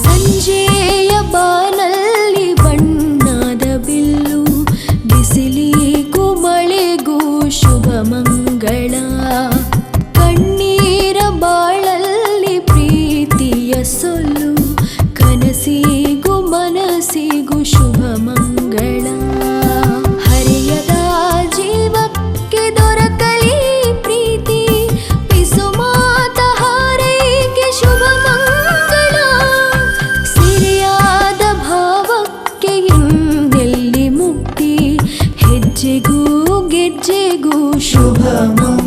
ಸಂಜೆಯ ಬಾನಲ್ಲಿ ಬಣ್ಣದ ಬಿಲ್ಲು, ಬಿಸಿಲಿಗೂ ಮಳೆಗೂ ಶುಭ ಮಂಗಳ. ಕಣ್ಣೀರ ಬಾಳಲ್ಲಿ ಪ್ರೀತಿಯ ಸೊಲ್ಲು, ಕನಸಿಗೂ ಮನಸ್ಸಿಗೂ ಶುಭ ಮಂಗಳ. ಹರಿಯದ ಜೀವಕ್ಕೆ ದೊರಕಲಿ ಪ್ರೀತಿ, ಪಿಸು ಮಾತ ಹಾರೈಕೆ ಶುಭ ಮಂಗಳ. ಸಿರಿಯಾದ ಭಾವಕ್ಕೆ ಇನ್ನೆಲ್ಲಿ ಮುಕ್ತಿ, ಹೆಜ್ಜೆಗೂ ಗೆಜ್ಜೆಗೂ ಶುಭ ಮಂಗಳ.